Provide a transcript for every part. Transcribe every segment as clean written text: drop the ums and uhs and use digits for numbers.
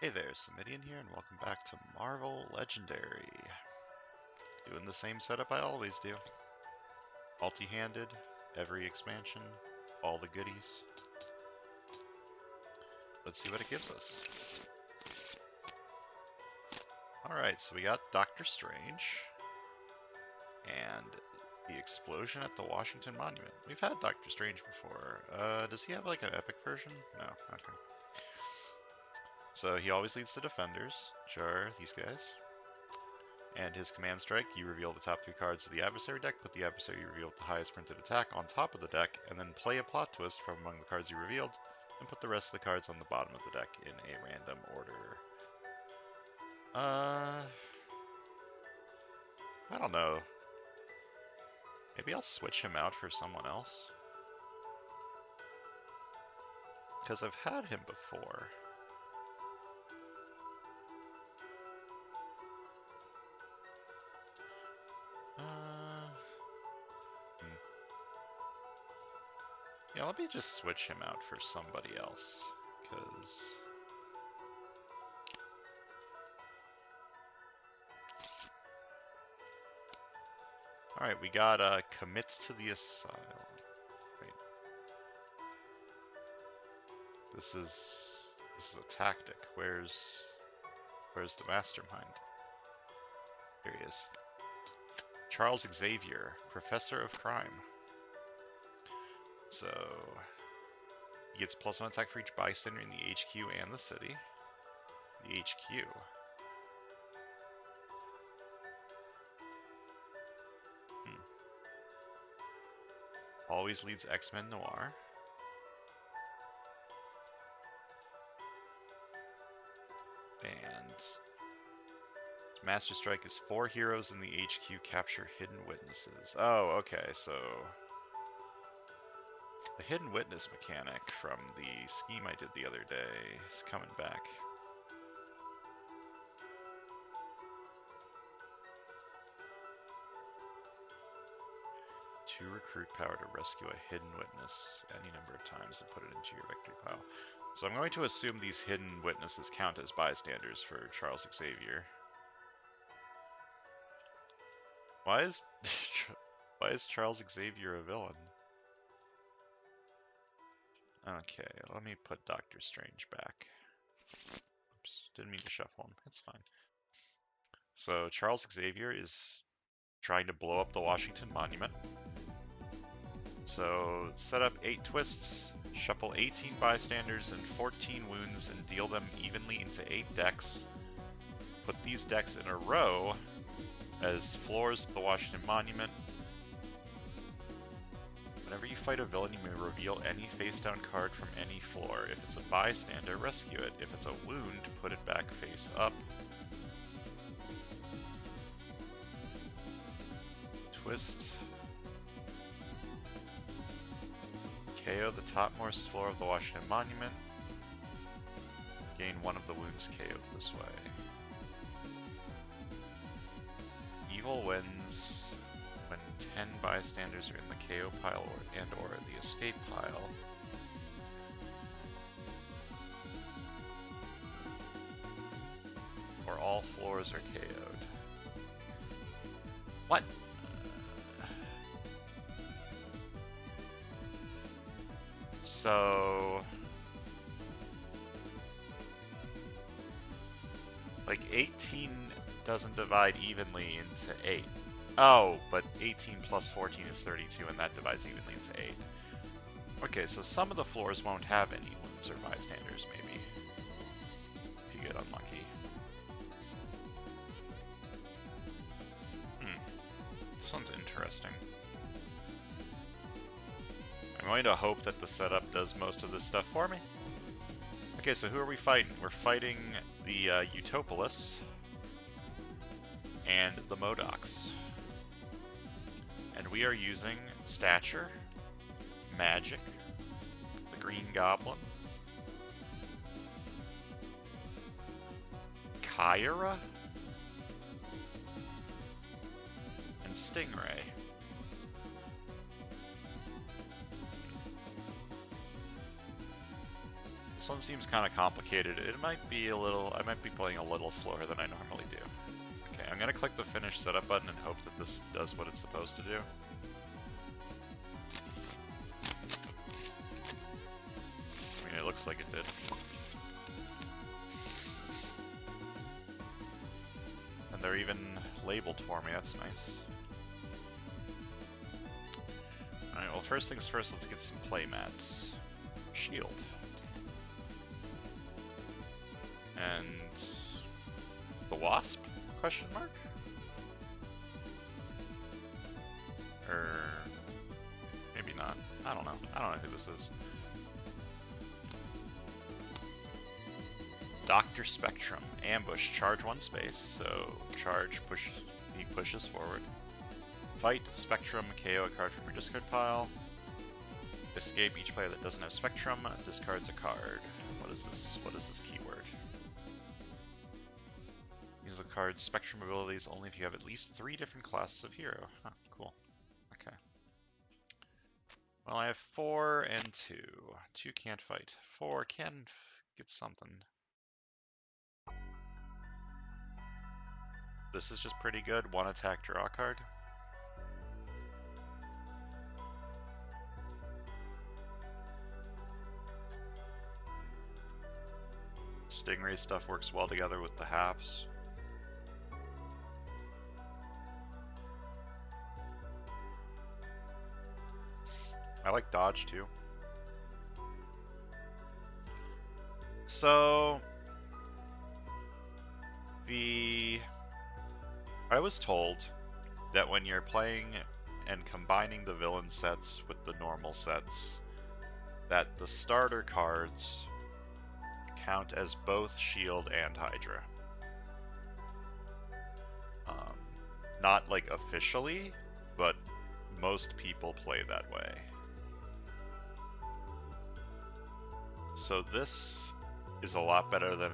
Hey there, Samitian here, and welcome back to Marvel Legendary. Doing the same setup I always do. Multi-handed, every expansion, all the goodies. Let's see what it gives us. Alright, so we got Doctor Strange, and the explosion at the Washington Monument. We've had Doctor Strange before. Does he have like an epic version? No, okay. So he always leads the defenders, which are these guys. And his command strike, you reveal the top 3 cards of the adversary deck, put the adversary you revealed the highest printed attack on top of the deck, and then play a plot twist from among the cards you revealed, and put the rest of the cards on the bottom of the deck in a random order. I don't know. Maybe I'll switch him out for someone else. Because I've had him before. Yeah, let me just switch him out for somebody else, because... Alright, we got commits to the asylum. Wait. This is a tactic. Where's the mastermind? Here he is. Charles Xavier, Professor of Crime. So he gets +1 attack for each bystander in the HQ and the city. The HQ. Always leads X-Men Noir. And Master Strike is 4 heroes in the HQ capture hidden witnesses. Oh, okay, so the hidden witness mechanic from the scheme I did the other day is coming back. To recruit power to rescue a hidden witness any number of times and put it into your victory pile. So I'm going to assume these hidden witnesses count as bystanders for Charles Xavier. Why is Charles Xavier a villain? Okay, let me put Doctor Strange back. Oops, didn't mean to shuffle him. It's fine. So Charles Xavier is trying to blow up the Washington Monument. So set up 8 twists, shuffle 18 bystanders and 14 wounds and deal them evenly into 8 decks. Put these decks in a row as floors of the Washington Monument. Whenever you fight a villain, you may reveal any face-down card from any floor. If it's a bystander, rescue it. If it's a wound, put it back face up. Twist. KO the topmost floor of the Washington Monument. Gain 1 of the wounds KO'd this way. Evil wins when 10 bystanders are in the KO pile or the escape pile. Or all floors are KO'd. What? So, like 18 doesn't divide evenly into 8. Oh, but 18 plus 14 is 32, and that divides evenly into 8. Okay, so some of the floors won't have any wounds or bystanders, maybe, if you get unlucky. This one's interesting. I'm going to hope that the setup does most of this stuff for me. Okay, so who are we fighting? We're fighting the Utopolis and the Modocs. And we are using Stature, Magic, the Green Goblin, Kyra, and Stingray. This one seems kind of complicated. It might be a little, I might be playing a little slower than I normally do. Okay, I'm gonna click the finish setup button and hope that this does what it's supposed to do. I mean, it looks like it did. And they're even labeled for me, that's nice. Alright, well first things first, let's get some play mats. Shield. And the Wasp? Question mark? Or maybe not. I don't know. I don't know who this is. Dr. Spectrum. Ambush. Charge one space. So charge, push, he pushes forward. Fight. Spectrum. KO a card from your discard pile. Escape. Each player that doesn't have Spectrum discards a card. What is this? What is this keyword? Use the card's Spectrum abilities only if you have at least 3 different classes of hero. Huh, cool. Okay. Well, I have 4 and 2. 2 can't fight. 4 can get something. This is just pretty good. 1 attack, draw a card. Stingray stuff works well together with the halves. I like dodge too. So I was told that when you're playing and combining the villain sets with the normal sets, that the starter cards count as both Shield and Hydra. Not like officially, but most people play that way. So this is a lot better than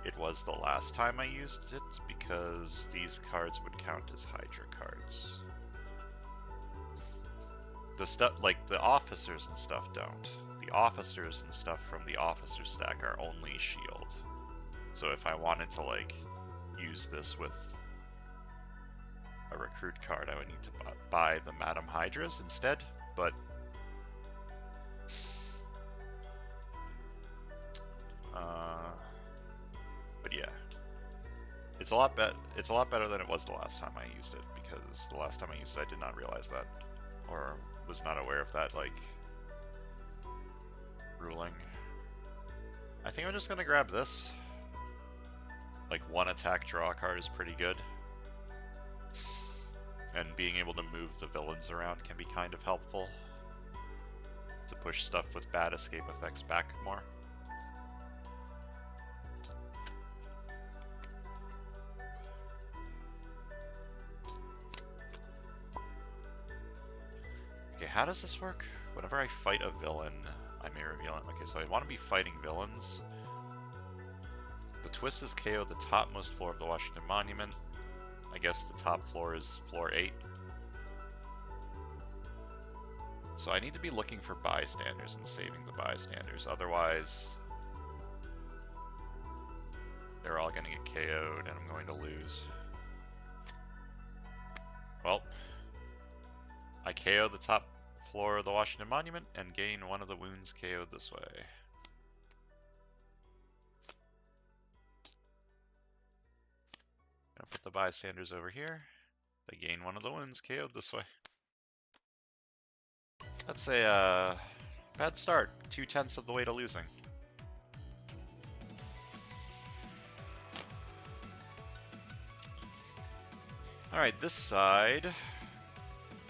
it was the last time I used it, because these cards would count as Hydra cards. The stuff, like the officers and stuff, don't. The officers and stuff from the officer stack are only Shield. So if I wanted to like use this with a recruit card, I would need to buy the Madam Hydras instead, but yeah, it's a lot better than it was the last time I used it, because the last time I used it I did not realize that, or was not aware of that like ruling. I think I'm just gonna grab this. Like 1 attack, draw a card is pretty good. And being able to move the villains around can be kind of helpful to push stuff with bad escape effects back more. Okay, how does this work? Whenever I fight a villain, I may reveal it. Okay, so I want to be fighting villains. The twist is KO the topmost floor of the Washington Monument. I guess the top floor is floor 8. So I need to be looking for bystanders and saving the bystanders, otherwise they're all going to get KO'd and I'm going to lose. Well, I KO the top floor of the Washington Monument and gain 1 of the wounds KO'd this way. I'll put the bystanders over here. They gain 1 of the wounds KO'd this way. That's a bad start. 2/10 of the way to losing. Alright, this side.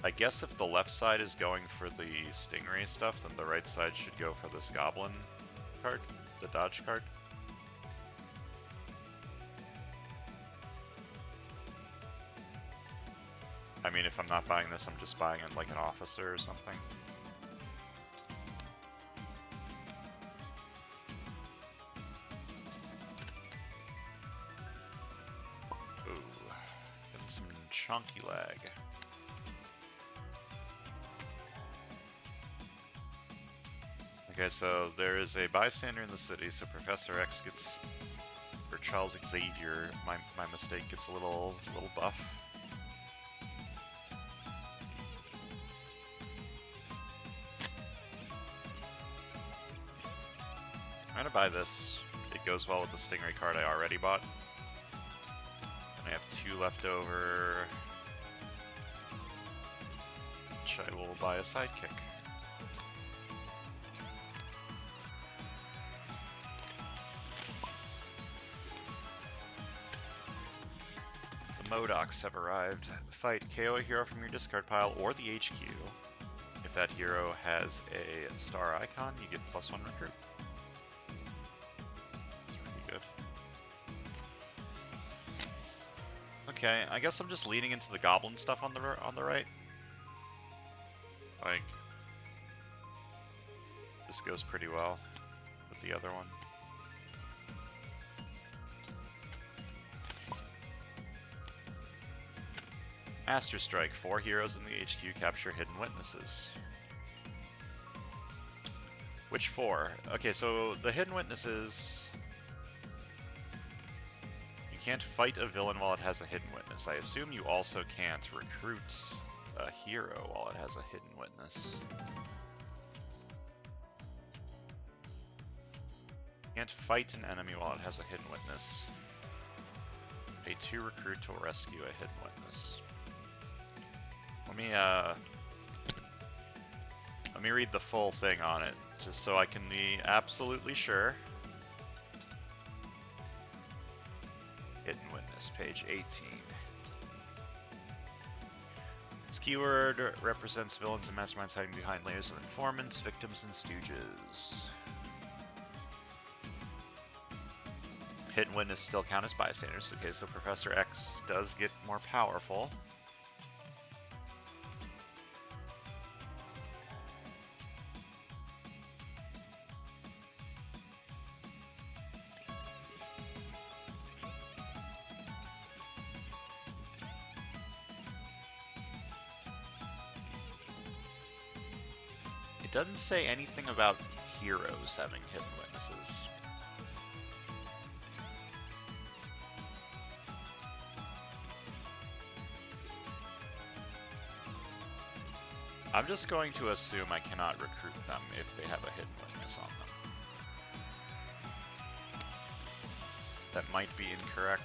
I guess if the left side is going for the Stingray stuff, then the right side should go for this Goblin card, the dodge card. I mean, if I'm not buying this, I'm just buying it like an officer or something. Ooh, getting some chunky lag. Okay, so there is a bystander in the city, so Professor X gets, or Charles Xavier, my mistake, gets a little buff. I'm gonna buy this. It goes well with the Stingray card I already bought. And I have 2 left over, which I will buy a sidekick. Modocs have arrived. Fight, KO a hero from your discard pile or the HQ. If that hero has a star icon, you get +1 recruit. That's pretty good. Okay, I guess I'm just leaning into the goblin stuff on the right. Like, this goes pretty well with the other one. Master Strike. 4 heroes in the HQ capture hidden witnesses. Which 4? Okay, so the hidden witnesses... You can't fight a villain while it has a hidden witness. I assume you also can't recruit a hero while it has a hidden witness. You can't fight an enemy while it has a hidden witness. Pay 2 recruit to rescue a hidden witness. Let me read the full thing on it, just so I can be absolutely sure. Hidden witness, page 18. This keyword represents villains and masterminds hiding behind layers of informants, victims, and stooges. Hidden witness still count as bystanders. Okay, so Professor X does get more powerful. It doesn't say anything about heroes having hidden witnesses. I'm just going to assume I cannot recruit them if they have a hidden witness on them. That might be incorrect.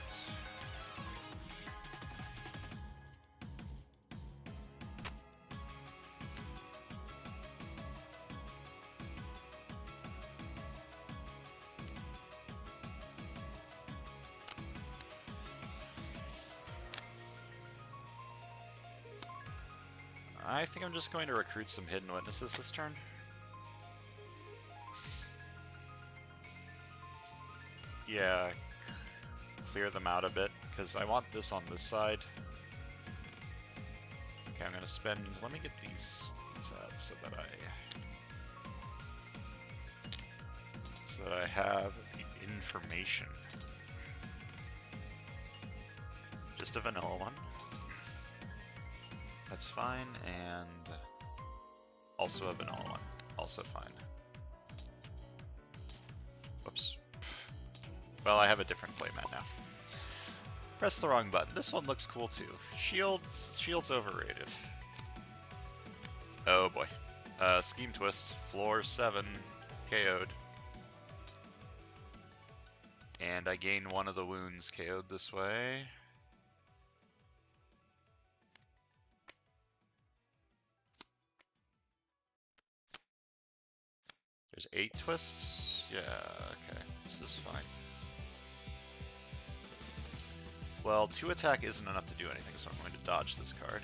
I think I'm just going to recruit some hidden witnesses this turn. Yeah, clear them out a bit, because I want this on this side. Okay, I'm going to spend... Let me get these out so that I have the information. Just a vanilla one. That's fine, and also a vanilla one. Also fine. Whoops. Well, I have a different playmat now. Press the wrong button. This one looks cool too. Shield's overrated. Oh boy. Scheme Twist. Floor 7. KO'd. And I gain 1 of the wounds KO'd this way. There's 8 twists? Yeah, okay. This is fine. Well, 2 attack isn't enough to do anything, so I'm going to dodge this card.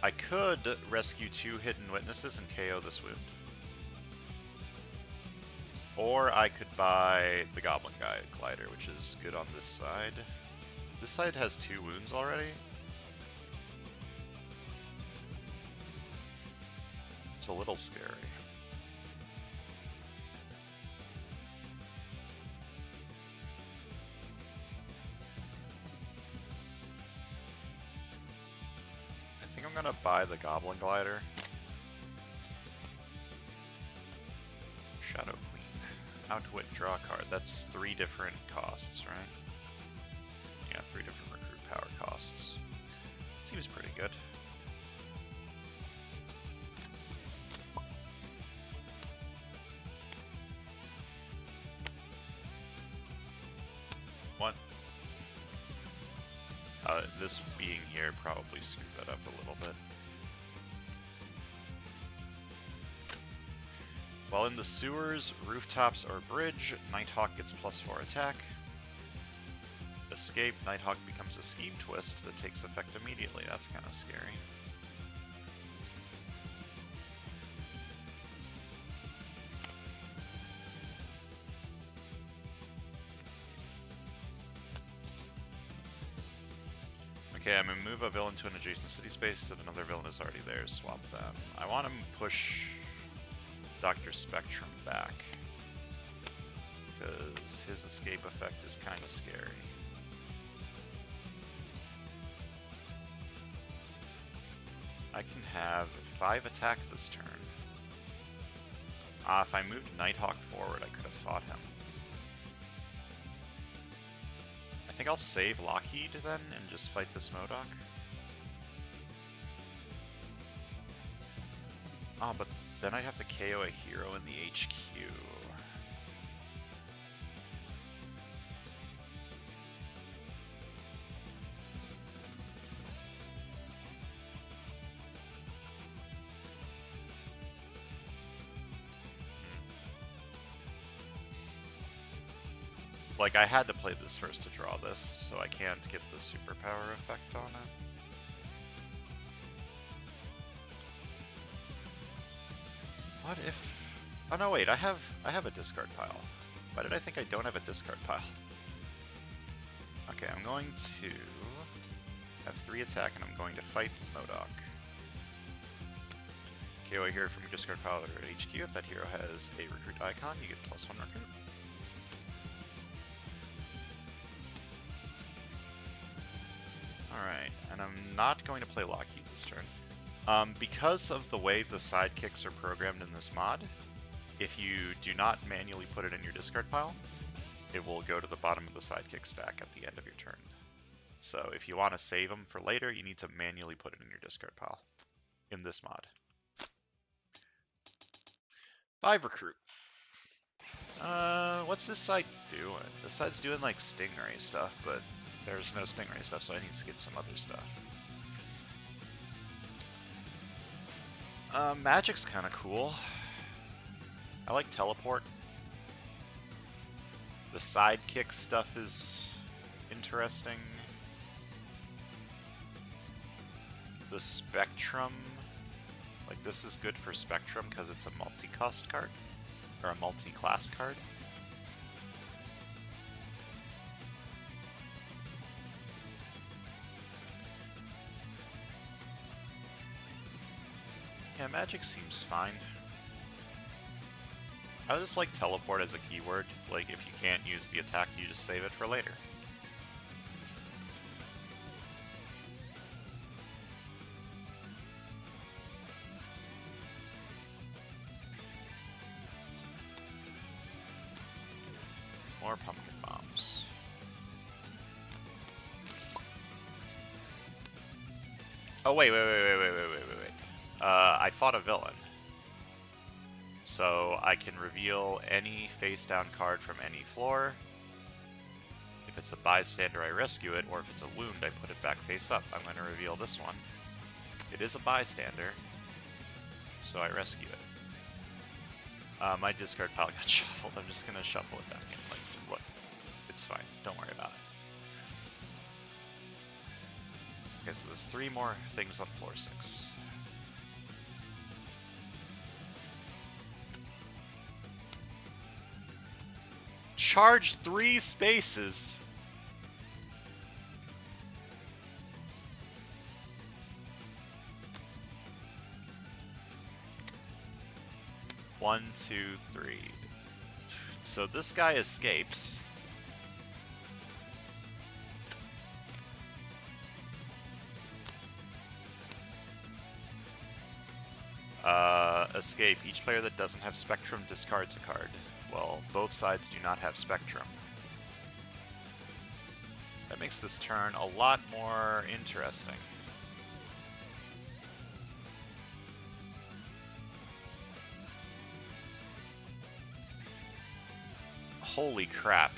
I could rescue 2 hidden witnesses and KO this wound. Or I could buy the Goblin Glider, which is good on this side. This side has 2 wounds already. It's a little scary. I think I'm buy the Goblin Glider. Shadow Queen. Outwit, draw a card. That's 3 different costs, right? Yeah, 3 different recruit power costs. Seems pretty good. What? This being here probably screwed that up a little bit. While in the sewers, rooftops, or bridge, Nighthawk gets +4 attack. Escape, Nighthawk becomes a scheme twist that takes effect immediately. That's kind of scary. Okay, I'm going to move a villain to an adjacent city space if another villain is already there. Swap them. I want to push Dr. Spectrum back, because his escape effect is kind of scary. I can have 5 attack this turn. If I moved Nighthawk forward, I could have fought him. I think I'll save Lockheed then and just fight this MODOK. Oh, but then I'd have to KO a hero in the HQ. Like, I had to play this first to draw this, so I can't get the superpower effect on it. What if... Oh no, wait, I have a discard pile. Why did I think I don't have a discard pile? Okay, I'm going to have 3 attack, and I'm going to fight MODOK. KO a hero from your discard pile or HQ. If that hero has a recruit icon, you get +1 recruit. Alright, and I'm not going to play Lockheed this turn. Because of the way the sidekicks are programmed in this mod, if you do not manually put it in your discard pile, it will go to the bottom of the sidekick stack at the end of your turn. So if you want to save them for later, you need to manually put it in your discard pile in this mod. 5 recruit. What's this side doing? This side's doing like Stingray stuff, but there's no Stingray stuff, so I need to get some other stuff. Magic's kind of cool. I like teleport. The sidekick stuff is interesting. The Spectrum, like this is good for Spectrum because it's a multi-cost card, or a multi-class card. Yeah, magic seems fine. I just like teleport as a keyword. Like, if you can't use the attack, you just save it for later. More pumpkin bombs. Oh, wait. I fought a villain. So I can reveal any face-down card from any floor. If it's a bystander, I rescue it, or if it's a wound, I put it back face up. I'm going to reveal this one. It is a bystander, so I rescue it. My discard pile got shuffled. I'm just going to shuffle it back in. Like, look, it's fine. Don't worry about it. Okay, so there's 3 more things on floor 6. Charge 3 spaces. One, 2, 3. So this guy escapes. Escape. Each player that doesn't have Spectrum discards a card. Well, both sides do not have Spectrum. That makes this turn a lot more interesting. Holy crap.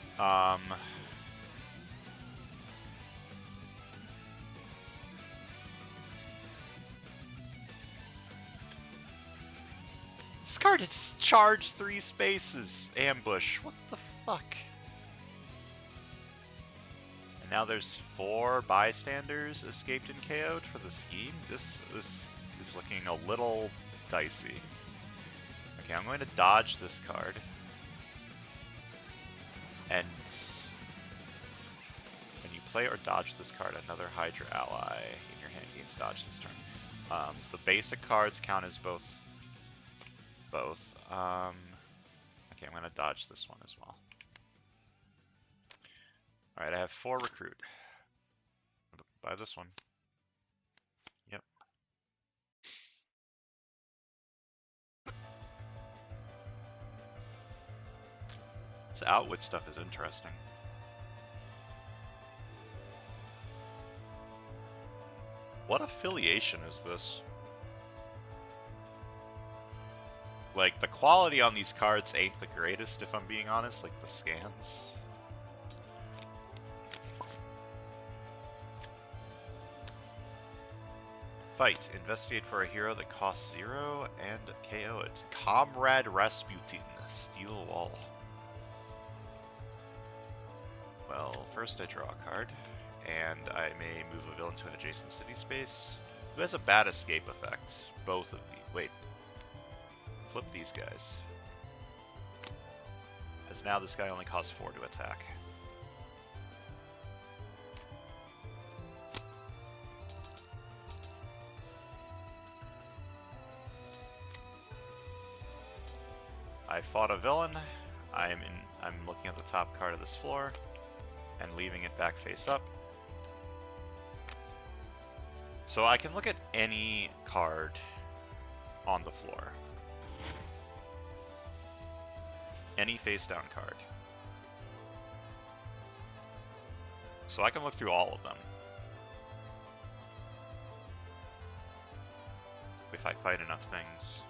This card has charged 3 spaces. Ambush. What the fuck? And now there's 4 bystanders escaped and KO'd for the scheme. This is looking a little dicey. Okay, I'm going to dodge this card. And when you play or dodge this card, another Hydra ally in your hand gains dodge this turn. The basic cards count as both. Okay, I'm going to dodge this one as well. Alright, I have 4 recruit. Buy this one. Yep. This outwit stuff is interesting. What affiliation is this? Like, the quality on these cards ain't the greatest, if I'm being honest, like the scans. Fight. Investigate for a hero that costs 0 and KO it. Comrade Rasputin. Steel Wall. Well, first I draw a card, and I may move a villain to an adjacent city space. Who has a bad escape effect? Both of these. Wait. Flip these guys. Because now this guy only costs 4 to attack. I fought a villain. I'm looking at the top card of this floor and leaving it back face up. So I can look at any card on the floor. Any face down card. So I can look through all of them. If I fight enough things.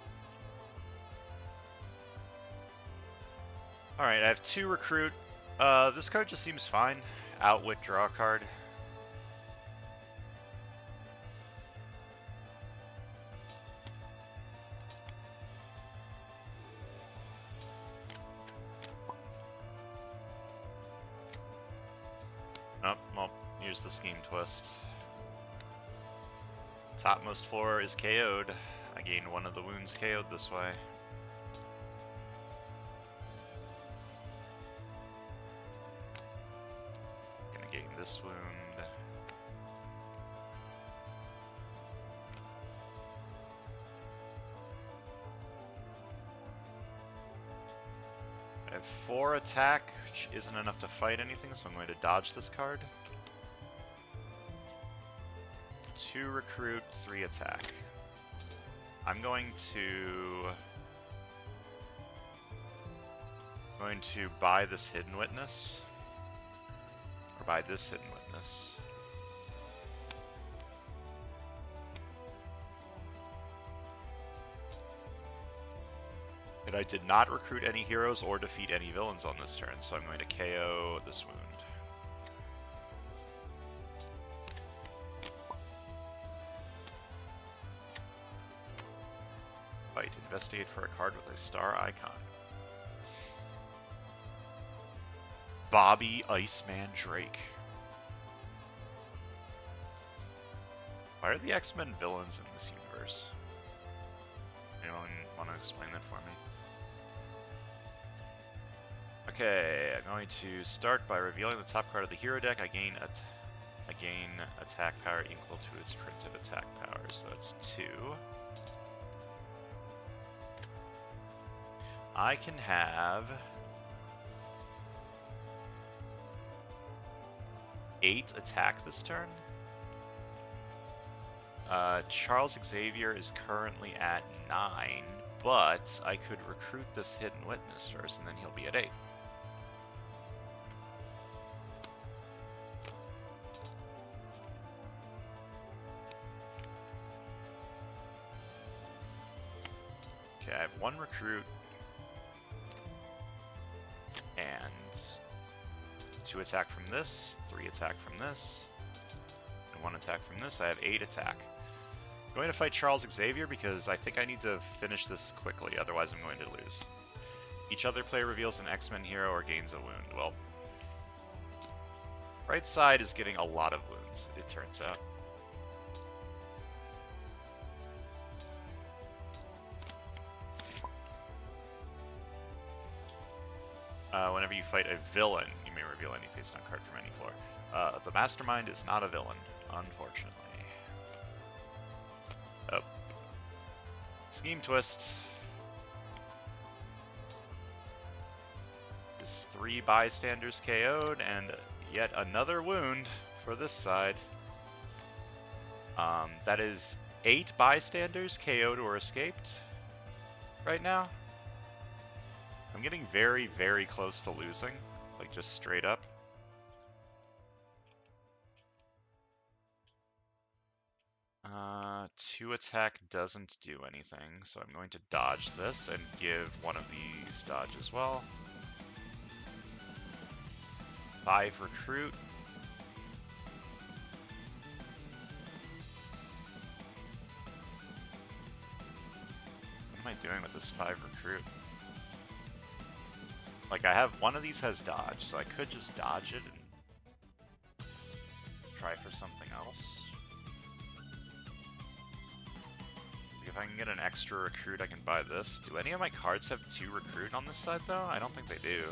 Alright, I have 2 recruit. This card just seems fine. Outwit, draw a card. Oh, well, here's the scheme twist. Topmost floor is KO'd. I gain 1 of the wounds KO'd this way. Gonna gain this wound. I have 4 attack, which isn't enough to fight anything, so I'm going to dodge this card. 2 recruit, 3 attack. I'm going to buy this Hidden Witness. Or buy this Hidden Witness. And I did not recruit any heroes or defeat any villains on this turn, so I'm going to KO this wound. Fight. Investigate for a card with a star icon. Bobby Iceman Drake. Why are the X-Men villains in this universe? Anyone want to explain that for me? Okay, I'm going to start by revealing the top card of the hero deck. I gain attack power equal to its printed attack power, so that's 2. I can have 8 attack this turn. Charles Xavier is currently at 9, but I could recruit this Hidden Witness first, and then he'll be at 8. Okay, I have 1 recruit, and 2 attack from this, 3 attack from this, and 1 attack from this. I have 8 attack. I'm going to fight Charles Xavier because I think I need to finish this quickly, otherwise I'm going to lose. Each other player reveals an X-Men hero or gains a wound. Well, right side is getting a lot of wounds, it turns out. Whenever you fight a villain, you may reveal any face-down card from any floor. The Mastermind is not a villain, unfortunately. Oh. Scheme Twist. Is 3 bystanders KO'd, and yet another wound for this side. That is 8 bystanders KO'd or escaped right now. I'm getting very, very close to losing, like just straight up. Two attack doesn't do anything, so I'm going to dodge this and give one of these dodge as well. 5 recruit. What am I doing with this 5 recruit? Like, I have one of these has dodge, so I could just dodge it and try for something else. If I can get an extra recruit, I can buy this. Do any of my cards have 2 recruit on this side, though? I don't think they do.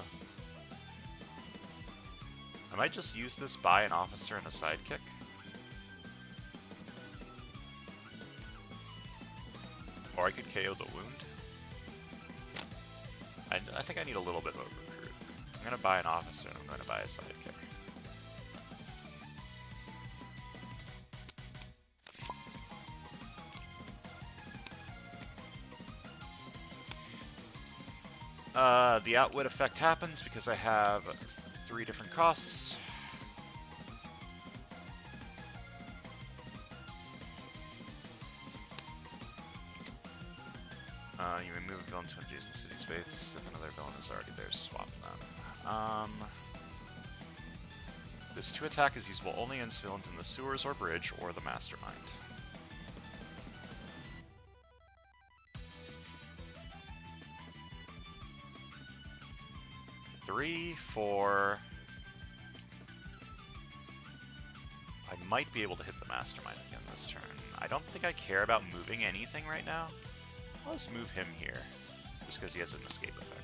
I might just use this, buy an officer and a sidekick. Or I could KO the wound. I think I need a little bit of a recruit. I'm going to buy an officer and I'm going to buy a sidekick. The outwit effect happens because I have 3 different costs. You remove a villain to adjacent city space. If another villain is already there, swap them. This 2 attack is usable only against villains in the sewers or bridge or the Mastermind. Three, 4. I might be able to hit the Mastermind again this turn. I don't think I care about moving anything right now. Let's move him here, just because he has an escape effect.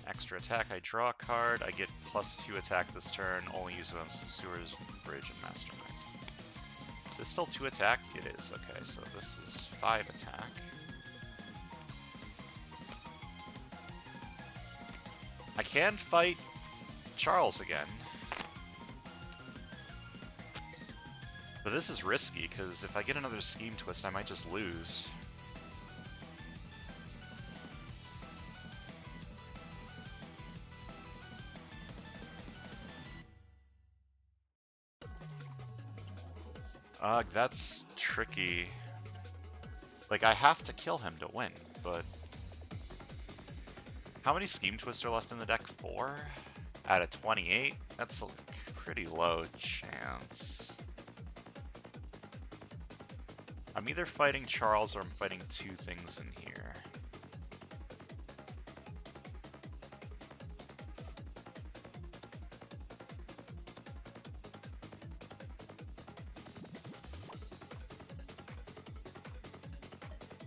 Extra attack, I draw a card, I get +2 attack this turn, only use it on Sewers, Bridge, and Mastermind. Is this still 2 attack? It is, okay, so this is 5 attack. I can fight Charles again. But this is risky, because if I get another Scheme Twist, I might just lose. That's tricky. Like, I have to kill him to win, but... How many Scheme Twists are left in the deck? 4? Out of 28? That's a pretty low chance. I'm either fighting Charles or I'm fighting 2 things in here.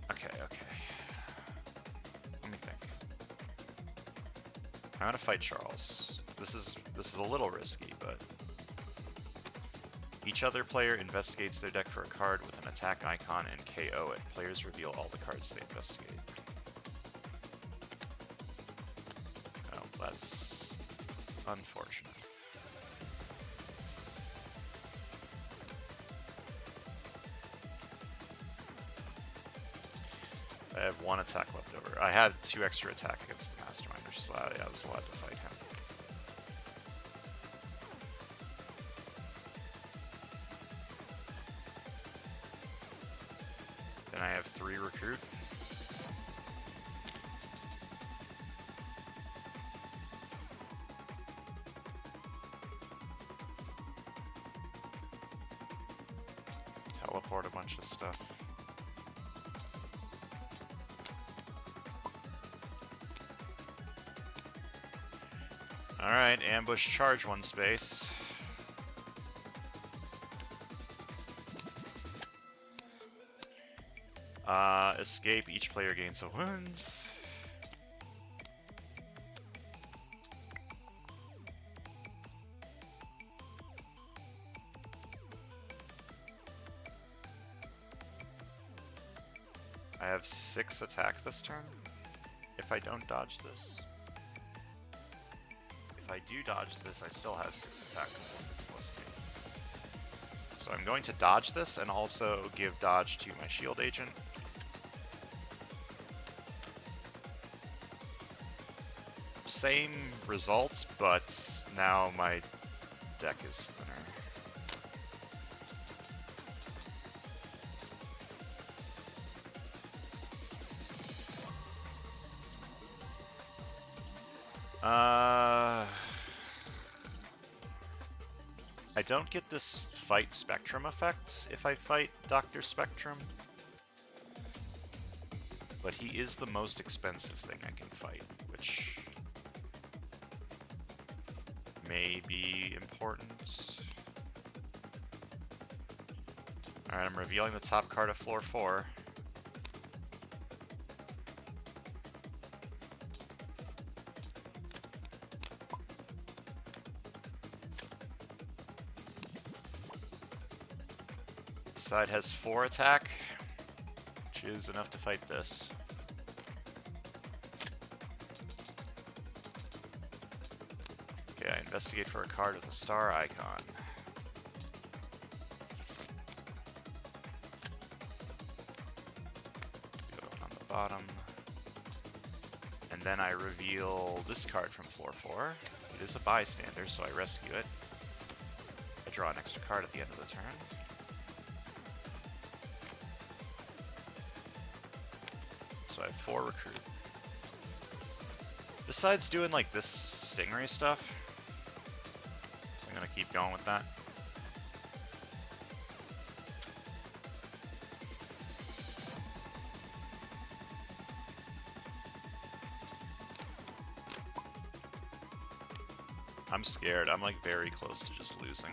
Okay. Let me think. I'm gonna fight Charles. This is a little risky, but each other player investigates their deck for a card with an attack icon and KO it. Players reveal all the cards they investigate. Oh, that's unfortunate. I have 1 attack left over. I had 2 extra attack against the Masterminder, so I was allowed to fight him. Then I have 3 recruit. Teleport a bunch of stuff. Alright, ambush charge 1 space. Escape, each player gains a wounds. I have 6 attack this turn, if I don't dodge this. If I do dodge this, I still have 6 attack because it's plus 8. So I'm going to dodge this and also give dodge to my shield agent. Same results, but now my deck is thinner. I don't get this fight Spectrum effect if I fight Dr. Spectrum, but he is the most expensive thing I can fight, which may be important. Alright, I'm revealing the top card of floor 4. This side has 4 attack, which is enough to fight this. Okay, I investigate for a card with a star icon. Go on the bottom. And then I reveal this card from floor 4. It is a bystander, so I rescue it. I draw an extra card at the end of the turn. So I have 4 recruit. This side's doing like this Stingray stuff. I'm gonna keep going with that. I'm scared. I'm like very close to just losing.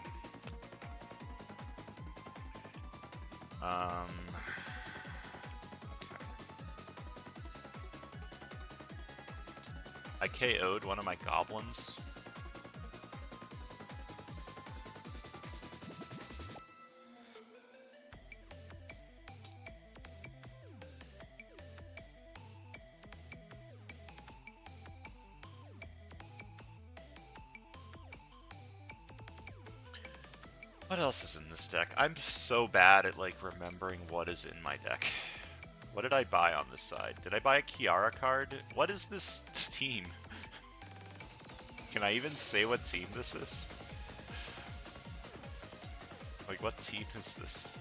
I KO'd one of my goblins. What else is in this deck? I'm so bad at like remembering what is in my deck. What did I buy on this side? Did I buy a Kiara card? What is this team? Can I even say what team this is? Like, what team is this?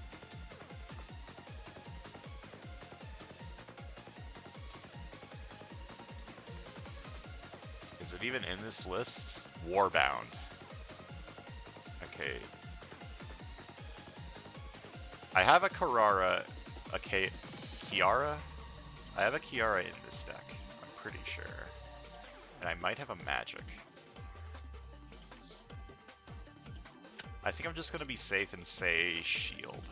Is it even in this list? Warbound. Okay. I have a Kiara. I have a Kiara in this deck, I'm pretty sure. And I might have a magic. I think I'm just gonna be safe and say shield.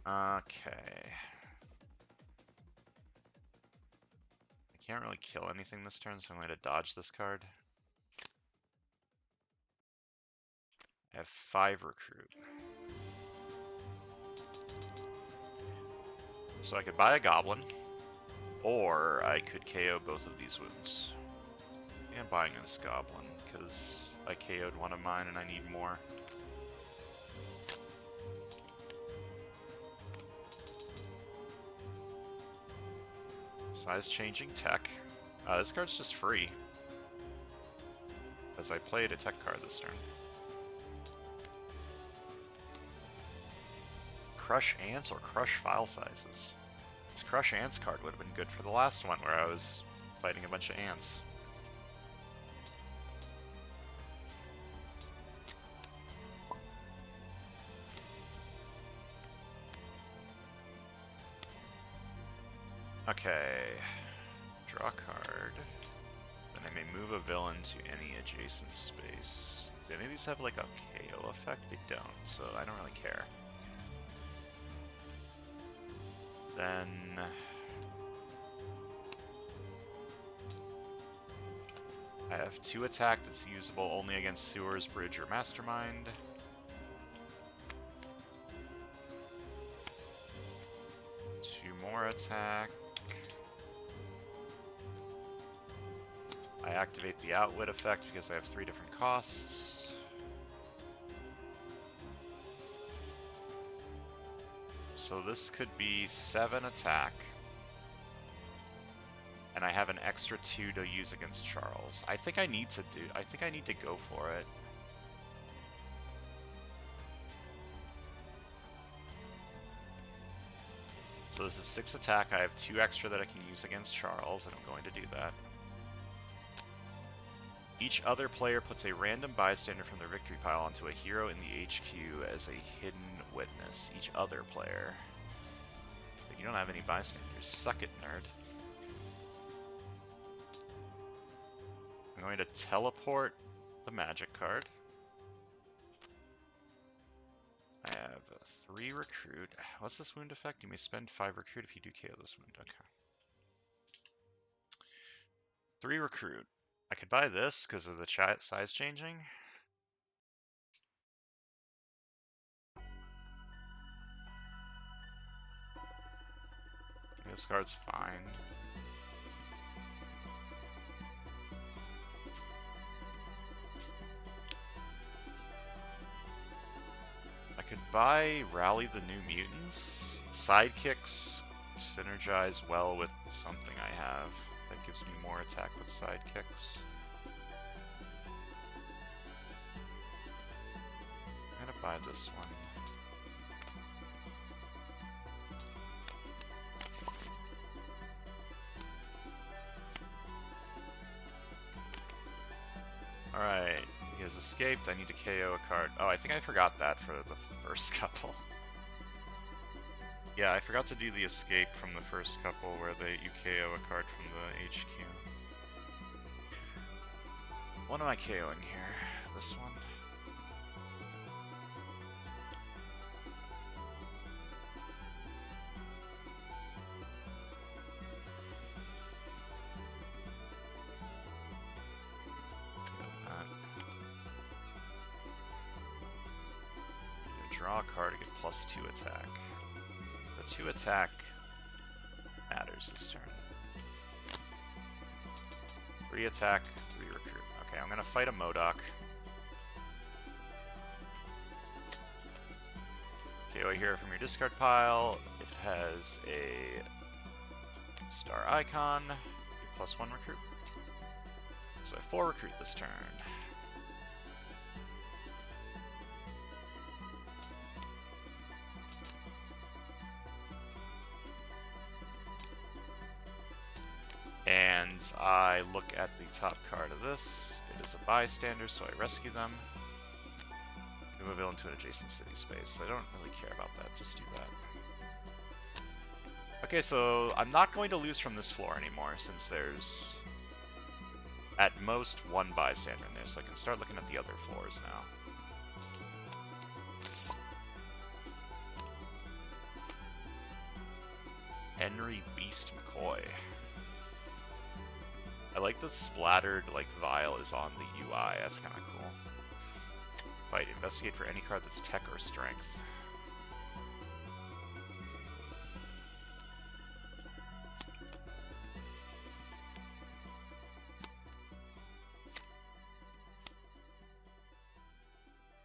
Okay. I can't really kill anything this turn, so I'm going to dodge this card. I have 5 recruit. So I could buy a goblin, or I could KO both of these wounds. I think I'm buying this goblin, because I KO'd one of mine and I need more. Size changing tech. This card's just free, as I played a tech card this turn. Crush ants or crush file sizes. This crush ants card would have been good for the last one where I was fighting a bunch of ants. Okay, draw a card. Then I may move a villain to any adjacent space. Do any of these have like a KO effect? They don't, so I don't really care. Then I have 2 attack that's usable only against Sewers, Bridge, or Mastermind. Two more attack. I activate the Outwit effect because I have 3 different costs. So this could be 7 attack. And I have an extra 2 to use against Charles. I think I need to go for it. So this is 6 attack. I have 2 extra that I can use against Charles, and I'm going to do that. Each other player puts a random bystander from their victory pile onto a hero in the HQ as a hidden witness. Each other player. But you don't have any bystanders. Suck it, nerd. I'm going to teleport the magic card. I have 3 recruit. What's this wound effect? You may spend 5 recruit if you do KO this wound. Okay. 3 recruit. I could buy this because of the size changing. This card's fine. I could buy Rally the New Mutants. Sidekicks synergize well with something I have. That gives me more attack with sidekicks. I'm gonna buy this one. Alright, he has escaped. I need to KO a card. Oh, I think I forgot that for the first couple. Yeah, I forgot to do the escape from the first couple where you KO a card from the HQ. What am I KOing here? This one? Draw a card to get +2 attack. The 2 attack matters this turn. 3 attack, 3 recruit. Okay, I'm gonna fight a MODOK. KO a hero from your discard pile. It has a star icon. +1 recruit. So I have 4 recruit this turn. And I look at the top card of this. It is a bystander, so I rescue them. Move a villain to an adjacent city space. I don't really care about that, just do that. Okay, so I'm not going to lose from this floor anymore, since there's at most 1 bystander in there, so I can start looking at the other floors now. Henry Beast McCoy. I like the splattered vial is on the UI. That's kind of cool. Fight. Investigate for any card that's tech or strength.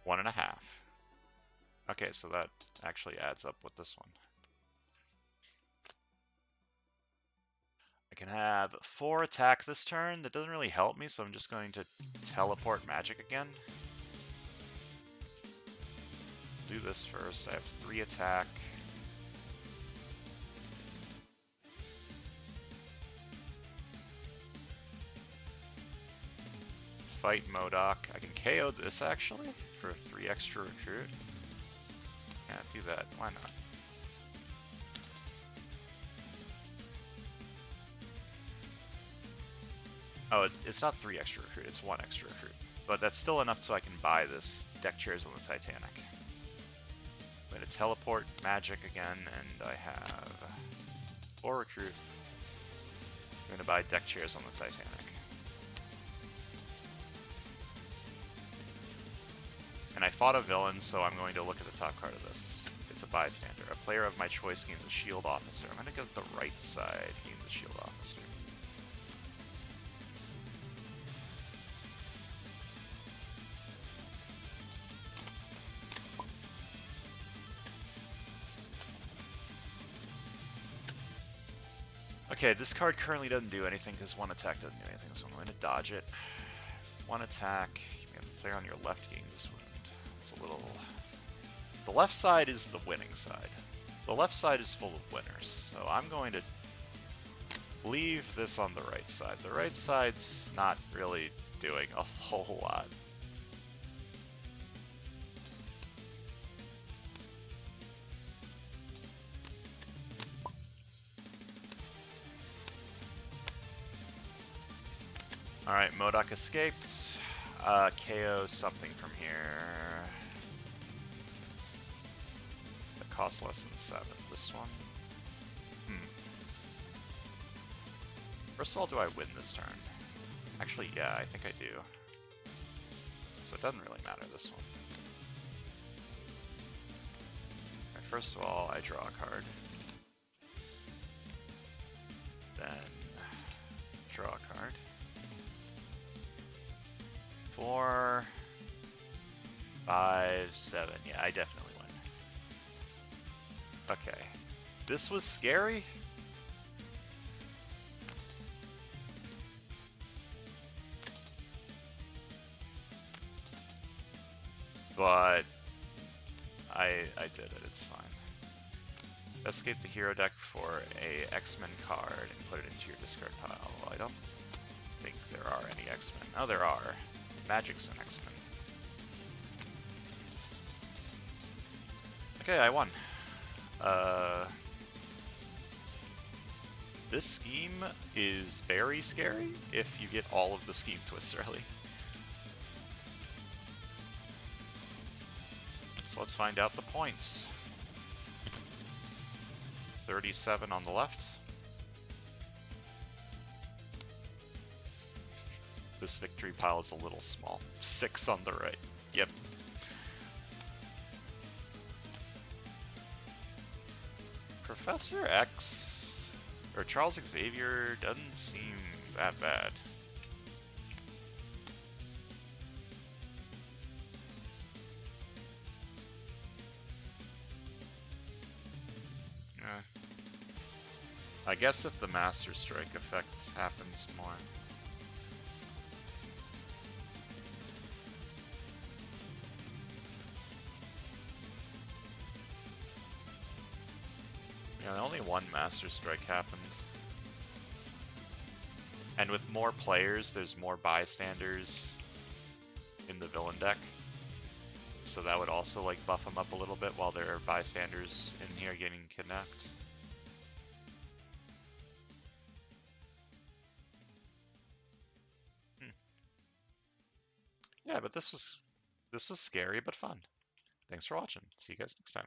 One and a half. Okay, so that actually adds up with this one. I can have 4 attack this turn. That doesn't really help me, so I'm just going to teleport magic again. Do this first. I have 3 attack. Fight MODOK. I can KO this actually for 3 extra recruit. Yeah, do that. Why not? Oh, it's not 3 extra recruit, it's 1 extra recruit. But that's still enough so I can buy this deck chairs on the Titanic. I'm going to teleport magic again, and I have 4 recruit. I'm going to buy deck chairs on the Titanic. And I fought a villain, so I'm going to look at the top card of this. It's a bystander. A player of my choice gains a shield officer. I'm going to go to the right side, gain the shield officer. Okay, this card currently doesn't do anything because 1 attack doesn't do anything, so I'm going to dodge it. 1 attack. You have the player on your left gain this wound. It's a little... The left side is the winning side. The left side is full of winners, so I'm going to leave this on the right side. The right side's not really doing a whole lot. Alright, MODOK escaped. KO something from here. That costs less than 7. This one? First of all, do I win this turn? Actually, yeah, I think I do. So it doesn't really matter, this one. Right, first of all, I draw a card. Then draw a card. 4, 5, 7. Yeah, I definitely win. Okay. This was scary. But I did it, it's fine. Escape the hero deck for a X-Men card and put it into your discard pile. Well, I don't think there are any X-Men. Oh, there are. Magic's an X-Men. Okay, I won. This scheme is very scary if you get all of the scheme twists early. So let's find out the points. 37 on the left. This victory pile is a little small. 6 on the right. Yep. Professor X, or Charles Xavier, doesn't seem that bad. I guess if the Master Strike effect happens more. Yeah, only 1 Master Strike happened. And with more players, there's more bystanders in the villain deck. So that would also like buff them up a little bit while there are bystanders in here getting kidnapped. Yeah, but this was scary but fun. Thanks for watching. See you guys next time.